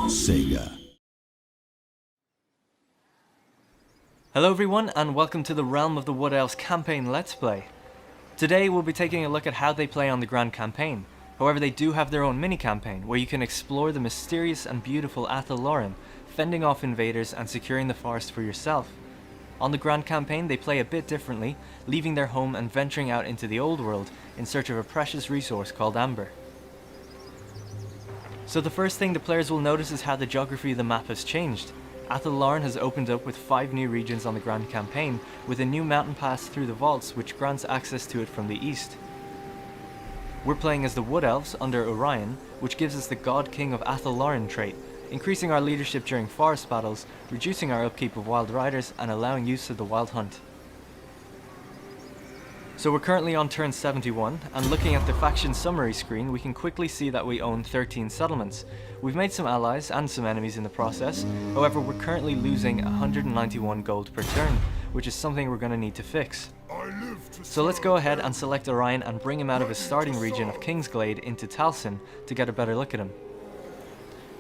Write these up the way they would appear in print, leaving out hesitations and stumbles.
SEGA. Hello everyone, and welcome to the Realm of the Wood Elves campaign Let's Play. Today we'll be taking a look at how they play on the Grand Campaign. However, they do have their own mini-campaign, where you can explore the mysterious and beautiful Lauren, fending off invaders and securing the forest for yourself. On the Grand Campaign, they play a bit differently, leaving their home and venturing out into the old world in search of a precious resource called Amber. So the first thing the players will notice is how the geography of the map has changed. Lauren has opened up with 5 new regions on the Grand Campaign, with a new mountain pass through the vaults which grants access to it from the east. We're playing as the Wood Elves under Orion, which gives us the God King of Lauren trait, increasing our leadership during forest battles, reducing our upkeep of wild riders, and allowing use of the wild hunt. So we're currently on turn 71, and looking at the faction summary screen, we can quickly see that we own 13 settlements. We've made some allies and some enemies in the process, however we're currently losing 191 gold per turn, which is something we're going to need to fix. So let's go ahead and select Orion and bring him out of his starting region of Kingsglade into Talcin to get a better look at him.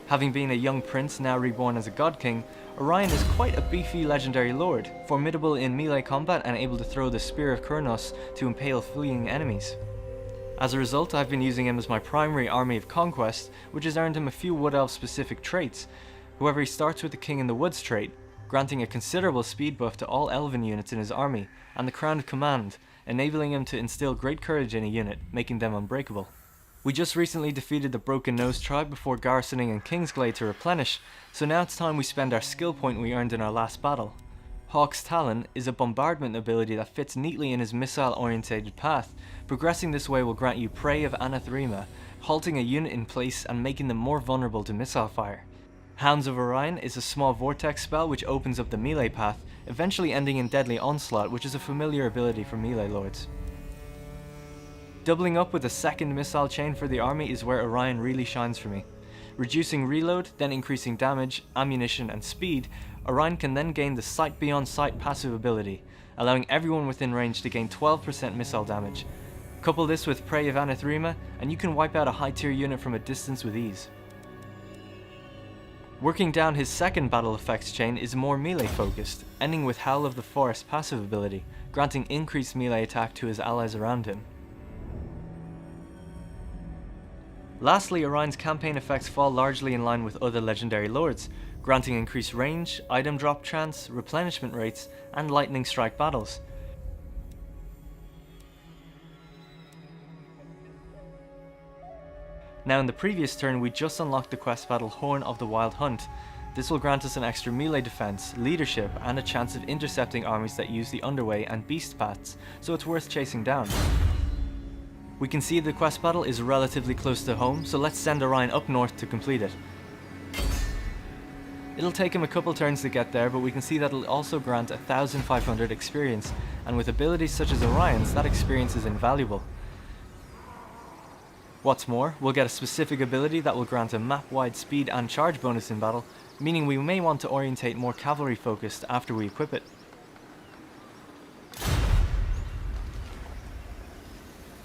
Having been a young prince now reborn as a god king, Orion is quite a beefy legendary lord, formidable in melee combat and able to throw the Spear of Kurnos to impale fleeing enemies. As a result, I've been using him as my primary army of conquest, which has earned him a few Wood Elf specific traits. However, he starts with the King in the Woods trait, granting a considerable speed buff to all elven units in his army, and the Crown of Command, enabling him to instill great courage in a unit, making them unbreakable. We just recently defeated the Broken Nose tribe before garrisoning in Kingsglade to replenish, so now it's time we spend our skill point we earned in our last battle. Hawk's Talon is a bombardment ability that fits neatly in his missile-orientated path. Progressing this way will grant you Prey of Anathema, halting a unit in place and making them more vulnerable to missile fire. Hounds of Orion is a small vortex spell which opens up the melee path, eventually ending in Deadly Onslaught, which is a familiar ability for melee lords. Doubling up with a second missile chain for the army is where Orion really shines for me. Reducing reload, then increasing damage, ammunition and speed, Orion can then gain the Sight Beyond Sight passive ability, allowing everyone within range to gain 12% missile damage. Couple this with Prey of Anathema, and you can wipe out a high tier unit from a distance with ease. Working down his second battle effects chain is more melee focused, ending with Howl of the Forest passive ability, granting increased melee attack to his allies around him. Lastly, Orion's campaign effects fall largely in line with other legendary lords, granting increased range, item drop chance, replenishment rates, and lightning strike battles. Now in the previous turn we just unlocked the quest battle Horn of the Wild Hunt. This will grant us an extra melee defense, leadership, and a chance of intercepting armies that use the Underway and Beast paths, so it's worth chasing down. We can see the quest battle is relatively close to home, so let's send Orion up north to complete it. It'll take him a couple turns to get there, but we can see that it'll also grant 1,500 experience, and with abilities such as Orion's, that experience is invaluable. What's more, we'll get a specific ability that will grant a map-wide speed and charge bonus in battle, meaning we may want to orientate more cavalry focused after we equip it.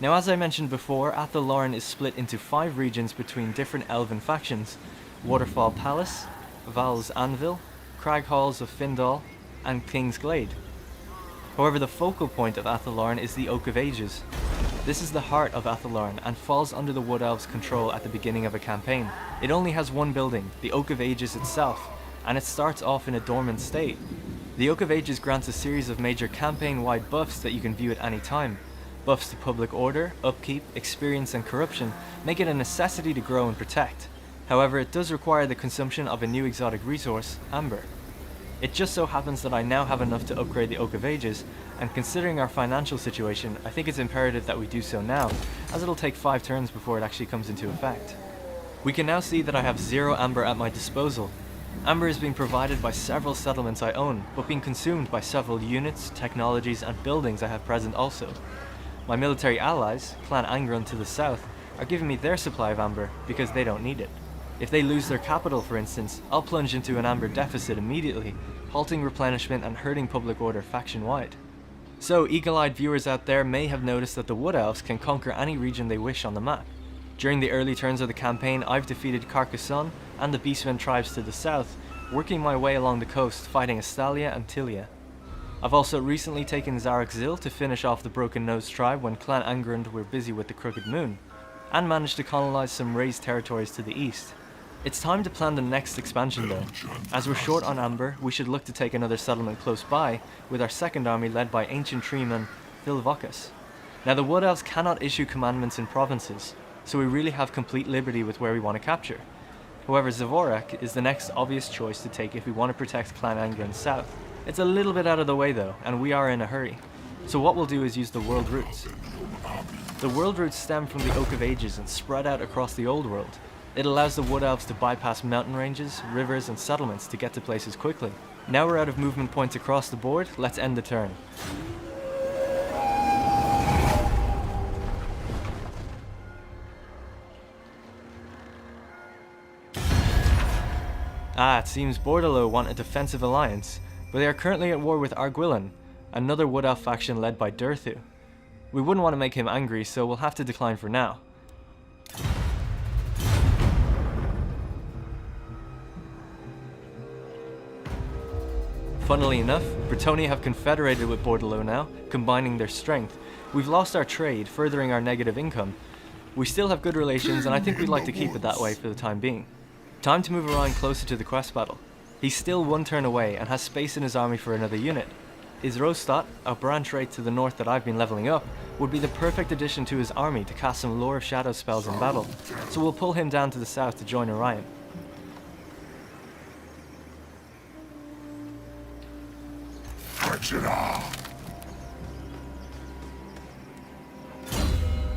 Now as I mentioned before, Lauren is split into 5 regions between different elven factions: Waterfall Palace, Val's Anvil, Crag Halls of Findal, and Kingsglade. However, the focal point of Lauren is the Oak of Ages. This is the heart of Lauren and falls under the Wood Elves' control at the beginning of a campaign. It only has one building, the Oak of Ages itself, and it starts off in a dormant state. The Oak of Ages grants a series of major campaign-wide buffs that you can view at any time. Buffs to public order, upkeep, experience and corruption make it a necessity to grow and protect. However, it does require the consumption of a new exotic resource, Amber. It just so happens that I now have enough to upgrade the Oak of Ages, and considering our financial situation, I think it's imperative that we do so now, as it'll take 5 turns before it actually comes into effect. We can now see that I have 0 Amber at my disposal. Amber is being provided by several settlements I own, but being consumed by several units, technologies and buildings I have present also. My military allies, Clan Angron to the south, are giving me their supply of Amber because they don't need it. If they lose their capital, for instance, I'll plunge into an Amber deficit immediately, halting replenishment and hurting public order faction-wide. So, eagle-eyed viewers out there may have noticed that the Wood Elves can conquer any region they wish on the map. During the early turns of the campaign, I've defeated Carcassonne and the Beastmen tribes to the south, working my way along the coast fighting Estalia and Tilia. I've also recently taken Zarak-Zil to finish off the Broken Nose tribe when Clan Angrund were busy with the Crooked Moon, and managed to colonize some raised territories to the east. It's time to plan the next expansion though. As we're short on amber, we should look to take another settlement close by, with our second army led by ancient treeman Thilvokus. Now the Wood Elves cannot issue commandments in provinces, so we really have complete liberty with where we want to capture. However, Zavorak is the next obvious choice to take if we want to protect Clan Angrund south. It's a little bit out of the way though, and we are in a hurry. So what we'll do is use the world routes. The world routes stem from the Oak of Ages and spread out across the old world. It allows the Wood Elves to bypass mountain ranges, rivers and settlements to get to places quickly. Now we're out of movement points across the board, let's end the turn. It seems Bordelot want a defensive alliance, but they are currently at war with Arguillan, another Wood Elf faction led by Durthu. We wouldn't want to make him angry, so we'll have to decline for now. Funnily enough, Bretonnia have confederated with Bordelot now, combining their strength. We've lost our trade, furthering our negative income. We still have good relations, and I think we'd like to keep it that way for the time being. Time to move Orion closer to the quest battle. He's still one turn away and has space in his army for another unit. Isrostat, a branch right to the north that I've been leveling up, would be the perfect addition to his army to cast some Lore of Shadow spells in battle, so we'll pull him down to the south to join Orion.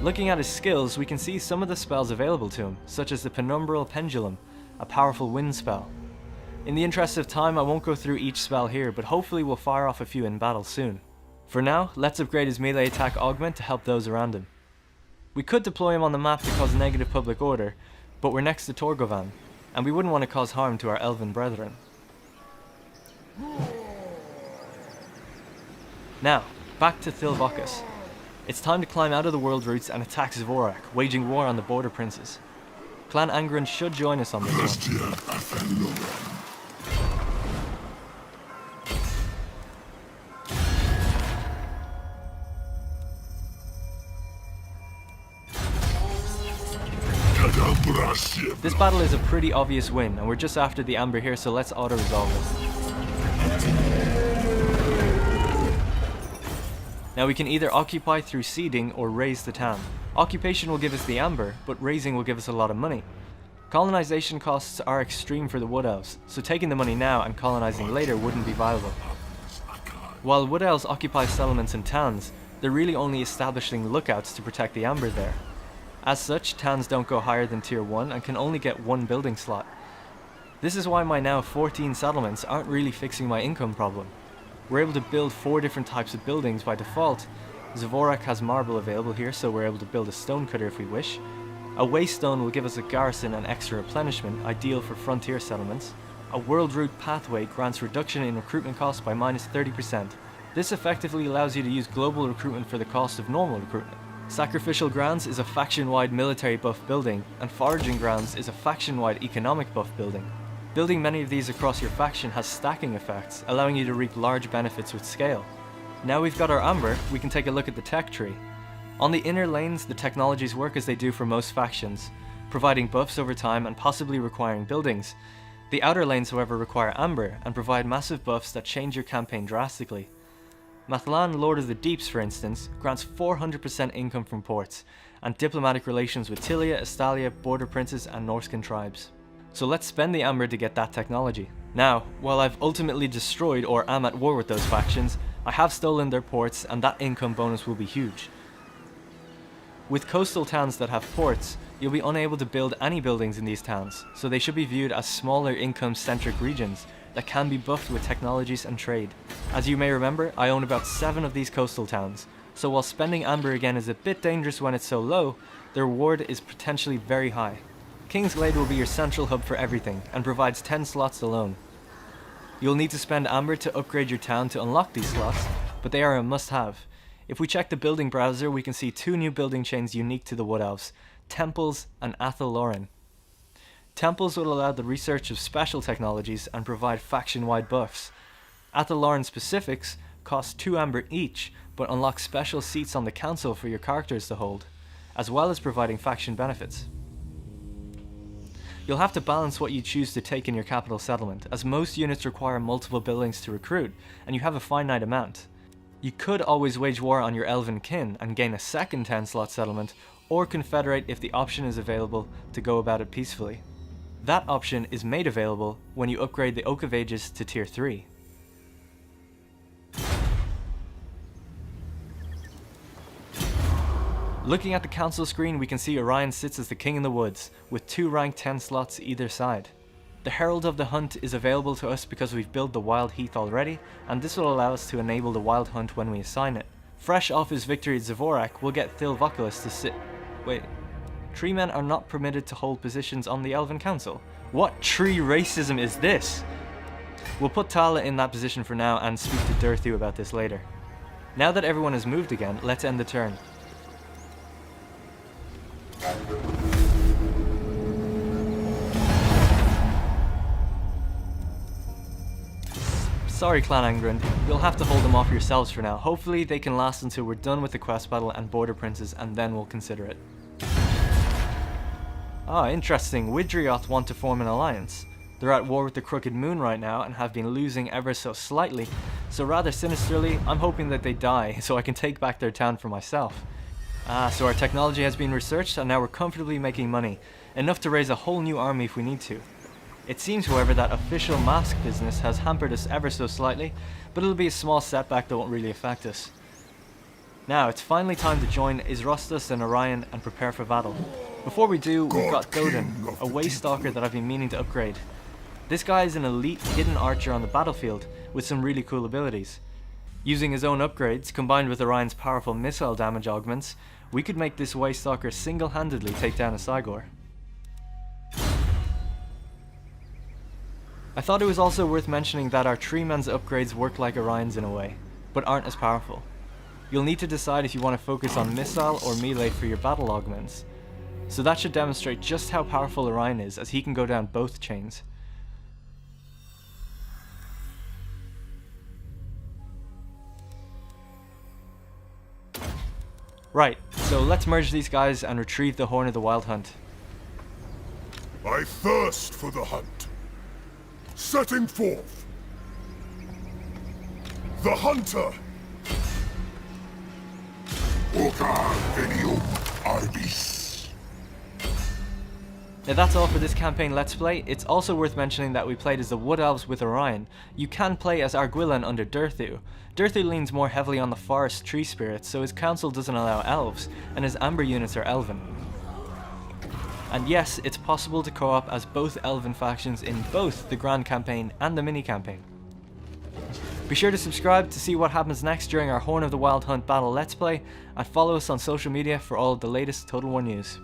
Looking at his skills, we can see some of the spells available to him, such as the Penumbral Pendulum, a powerful wind spell. In the interest of time, I won't go through each spell here, but hopefully we'll fire off a few in battle soon. For now, let's upgrade his melee attack augment to help those around him. We could deploy him on the map to cause negative public order, but we're next to Torgovan, and we wouldn't want to cause harm to our elven brethren. Now, back to Thilvokus. It's time to climb out of the world routes and attack Zavorak, waging war on the border princes. Clan Angrund should join us on this one. This battle is a pretty obvious win, and we're just after the amber here, so let's auto-resolve it. Now we can either occupy through seeding or raise the town. Occupation will give us the amber, but raising will give us a lot of money. Colonization costs are extreme for the Wood Elves, so taking the money now and colonizing later wouldn't be viable. While Wood Elves occupy settlements and towns, they're really only establishing lookouts to protect the amber there. As such, towns don't go higher than tier 1 and can only get one building slot. This is why my now 14 settlements aren't really fixing my income problem. We're able to build 4 different types of buildings by default. Zavorak has marble available here, so we're able to build a stonecutter if we wish. A waystone will give us a garrison and extra replenishment, ideal for frontier settlements. A world route pathway grants reduction in recruitment costs by -30%. This effectively allows you to use global recruitment for the cost of normal recruitment. Sacrificial Grounds is a faction-wide military buff building, and Foraging Grounds is a faction-wide economic buff building. Building many of these across your faction has stacking effects, allowing you to reap large benefits with scale. Now we've got our amber, we can take a look at the tech tree. On the inner lanes, the technologies work as they do for most factions, providing buffs over time and possibly requiring buildings. The outer lanes, however, require amber and provide massive buffs that change your campaign drastically. Mathlan, Lord of the Deeps, for instance, grants 400% income from ports, and diplomatic relations with Tilia, Estalia, border princes, and Norscan tribes. So let's spend the amber to get that technology. Now, while I've ultimately destroyed or am at war with those factions, I have stolen their ports, and that income bonus will be huge. With coastal towns that have ports, you'll be unable to build any buildings in these towns, so they should be viewed as smaller income-centric regions that can be buffed with technologies and trade. As you may remember, I own about 7 of these coastal towns, so while spending amber again is a bit dangerous when it's so low, the reward is potentially very high. Kingsglade will be your central hub for everything, and provides 10 slots alone. You'll need to spend amber to upgrade your town to unlock these slots, but they are a must-have. If we check the building browser, we can see 2 new building chains unique to the Wood Elves, temples, and Athelloren. Temples will allow the research of special technologies and provide faction-wide buffs. Athelloren specifics cost 2 amber each, but unlock special seats on the council for your characters to hold, as well as providing faction benefits. You'll have to balance what you choose to take in your capital settlement, as most units require multiple buildings to recruit, and you have a finite amount. You could always wage war on your elven kin and gain a second 10-slot settlement, or confederate if the option is available to go about it peacefully. That option is made available when you upgrade the Oak of Ages to tier 3. Looking at the council screen, we can see Orion sits as the king in the woods, with 2 ranked 10 slots either side. The Herald of the Hunt is available to us because we've built the Wild Heath already, and this will allow us to enable the Wild Hunt when we assign it. Fresh off his victory at Zavorak, we'll get Thilvocalis to sit... Wait, tree men are not permitted to hold positions on the Elven Council? What tree racism is this? We'll put Tala in that position for now and speak to Durthu about this later. Now that everyone has moved again, let's end the turn. Sorry Clan Angrund, you'll have to hold them off yourselves for now. Hopefully they can last until we're done with the quest battle and border princes, and then we'll consider it. Ah, interesting. Widrioth want to form an alliance. They're at war with the Crooked Moon right now and have been losing ever so slightly, so rather sinisterly, I'm hoping that they die so I can take back their town for myself. Ah, so our technology has been researched and now we're comfortably making money, enough to raise a whole new army if we need to. It seems, however, that official mask business has hampered us ever so slightly, but it'll be a small setback that won't really affect us. Now, it's finally time to join Isrostas and Orion and prepare for battle. Before we do, we've got Doden, a Waystalker that I've been meaning to upgrade. This guy is an elite hidden archer on the battlefield, with some really cool abilities. Using his own upgrades, combined with Orion's powerful missile damage augments, we could make this Waystalker single-handedly take down a Cygor. I thought it was also worth mentioning that our Tree Men's upgrades work like Orion's in a way, but aren't as powerful. You'll need to decide if you want to focus on missile or melee for your battle augments. So that should demonstrate just how powerful Orion is, as he can go down both chains. Right, so let's merge these guys and retrieve the Horn of the Wild Hunt. I thirst for the hunt. Setting forth. The Hunter. Oka Venium Arbis. Now that's all for this campaign Let's Play. It's also worth mentioning that we played as the Wood Elves with Orion. You can play as Arguillan under Durthu. Durthu leans more heavily on the forest tree spirits, so his council doesn't allow elves, and his amber units are elven. And yes, it's possible to co-op as both elven factions in both the Grand Campaign and the Mini Campaign. Be sure to subscribe to see what happens next during our Horn of the Wild Hunt battle Let's Play, and follow us on social media for all of the latest Total War news.